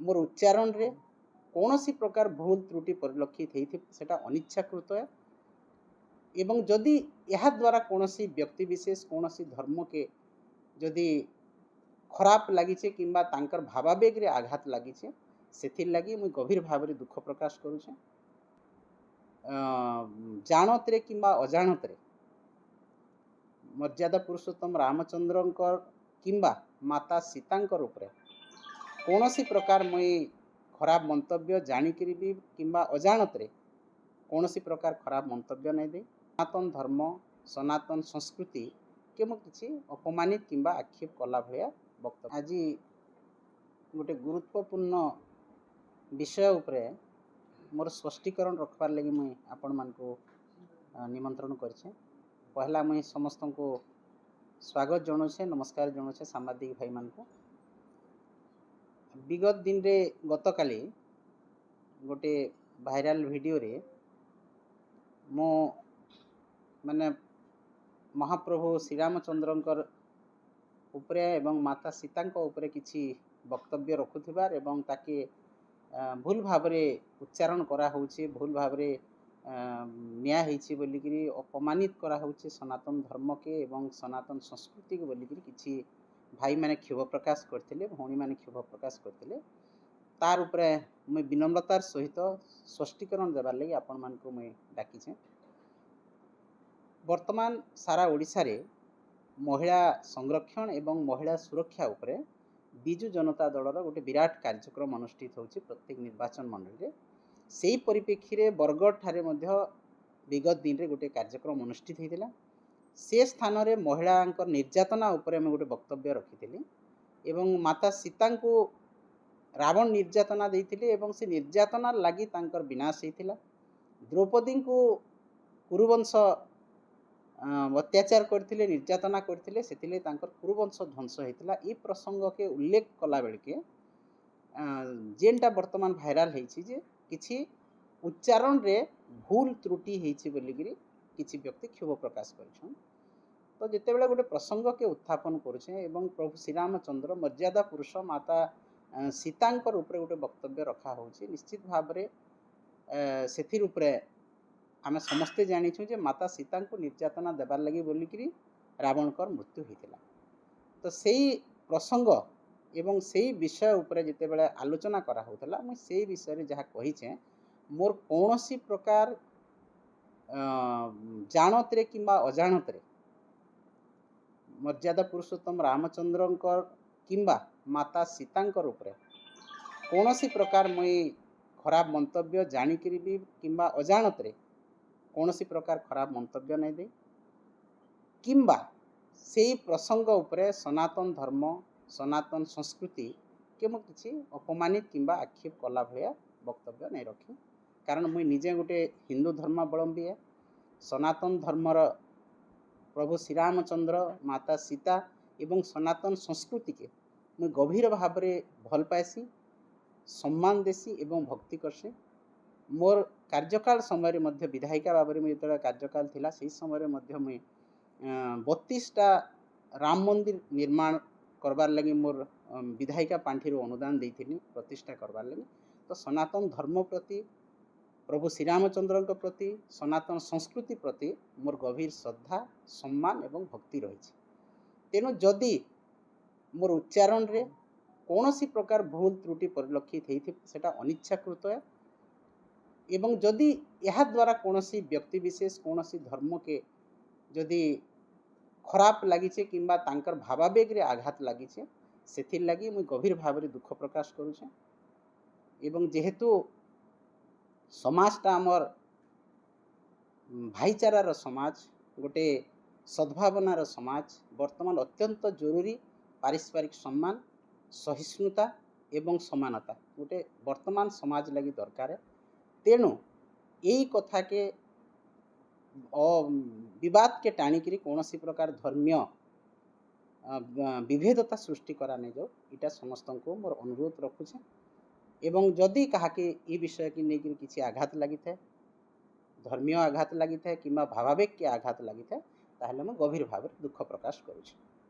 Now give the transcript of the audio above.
मोर उच्चारण रे कौन सी प्रकार भूल त्रुटि परिलक्षित होती सेटा अनिच्छाकृत है एवं जदि यह द्वारा कौन सी व्यक्ति विशेष कौन सी धर्म के जदि खराब लगी किंबा तांकर भावावेग रे आघात लगी से लगी मुझे गभीर भाव में दुख प्रकाश करुचे। जानत रे किंबा अजाणत रे मर्यादा पुरुषोत्तम रामचंद्र किंबा माता सीता उपरे कौन सी प्रकार मुई खराब मंतव्य जानिकरी भी किंबा अजाणत रे कौन सी प्रकार खराब मंतव्य नहीं दे सनातन धर्म सनातन संस्कृति के मु किसी अपमानित किंबा आक्षेप कला भया वक्तव्य आज गोटे गुरुत्वपूर्ण विषय उपरे मोर स्पष्टीकरण रखबार लगी मुई आपण मान को निमंत्रण करछे। पहला मुई समस्त को स्वागत जनाऊे नमस्कार जनाऊे सांबादिक भाई मान को। विगत दिन रे गतकाली गोटे भाइराल वीडियो रे मो माने महाप्रभु श्री रामचंद्र उपरे एवं माता सीता उपरे किछि वक्तव्य रखुथिबार एवं ताके भूल भाव उच्चारण करा होउछि भूल भाव न्याय होइछि बोलिकरी अपमानित करा होउछि सनातन धर्म के एवं सनातन संस्कृति के बोलिकरी किछि भाई माने क्षोभ प्रकाश करथिले भौणी माने क्षोभ प्रकाश करथिले तार उपरे मैं विनम्रतार सहित स्पष्टीकरण देवार लगी आपण मान को मैं डाकिछे। वर्तमान सारा ओडिशा रे महिला संरक्षण एवं महिला सुरक्षा उपरे बिजु जनता दलर गोटे विराट कार्यक्रम अनुष्ठित होछि प्रत्येक निर्वाचन मंडल रे। सेही परिप्रेक्षी रे बरगढ़ ठारे मध्य विगत दिन रे गोटे कार्यक्रम अनुष्ठित होइतिला। से स्थान रे महिला निर्यातना उपरे मैं गोटे वक्तव्य रखिथिली एवं माता सीता को रावण निर्यातना देइथिले एवं से निर्यातना लगी तांकर विनाश होइतिला। द्रौपदी को कुरुवंश अत्याचार करथिले निर्यातना करथिले सेतिले तांकर कुरुवंश ध्वंस होइतिला। ई प्रसंग के उल्लेख कला बेल के जेनटा वर्तमान भाइराल होइछि जे किछि उच्चारण रे भूल त्रुटि होइछि बोलिगिरी किछि व्यक्ति क्षोभ प्रकाश करछन। तो जिते बेले गोटे प्रसंग के उत्थापन करुछे एवं प्रभु श्री रामचंद्र मर्यादा पुरुष माता सीतांकर उपरे गोटे वक्तव्य रखा होछि निश्चित भाव रे सेथिर उपरे आमे समस्ते जानिछु जे माता सीता को निर्यातना देबार लगी बोलिकरी रावणकर मृत्यु होइतिला। तो सेही प्रसंग एवं सेही विषय उपरे जिते बेले आलोचना करा होतला मैं सेही विषय रे जहा कहिछे मोर कौनसी प्रकार जानत रे किंबा अजाणत रे मर्यादा पुरुषोत्तम रामचंद्र किंबा माता सीता उपरे कौन सी प्रकार मुई खराब मंतव्य जानिकरी भी किंबा अजाणत रे कौन सी प्रकार खराब मंतव्य नहीं दे किंबा सेही प्रसंग उपरे सनातन धर्म सनातन संस्कृति के मु किछि अपमानित किंबा आक्षेप कला भया वक्तव्य नहीं रखी। कारण मुई निजे गोटे हिंदू धर्मावलंबी है। सनातन धर्मर प्रभु श्री रामचंद्र माता सीता एवं सनातन संस्कृति के मुई गभीर भाव में भल पाइसी सम्मान देसी एवं भक्ति करसी। मोर कार्यकाल समय मध्य विधायिका भाव में जो कार्यकाल थिला से समय मध्य मुई 32टा राम मंदिर निर्माण करबार लगी मोर विधायिका पांठी अनुदान देइथिली प्रतिष्ठा करबार लगी। तो सनातन धर्म प्रति प्रभु श्री रामचंद्र प्रति सनातन संस्कृति प्रति मोर गभीर श्रद्धा सम्मान एवं भक्ति रही। तेणु जदि मोर उच्चारण रे कौन सी प्रकार भूल त्रुटि परिलक्षित होती सेटा अनिच्छाकृत है एवं जदि यह द्वारा कौन सी व्यक्ति विशेष कौन सी धर्म के जदि खराब लगी किंबा तांकर भावावेग रे आघात लगी से लगी मुझे गभीर भाव में दुख प्रकाश करुचे। एवं जेहेतु समाजटा आमर भाईचारार समाज गोटे सद्भावनार समाज वर्तमान अत्यंत जरूरी पारस्परिक सम्मान सहिष्णुता एवं समानता गोटे वर्तमान समाज लगी दरकार है। तेणु यही कथा के विवाद के टाणिकी कौन सी प्रकार धर्मीय विभेदता सृष्टि करा नहीं जाओ इटा समस्त को मोर अनुरोध रखुचे। एवं जदि कहा कि ये विषय की लेकिन किसी आघात लगी था धर्मीय आघात लगी था कि भावावेग के आघात लगी था ताहले मैं गभीर भाव दुख प्रकाश करुछे।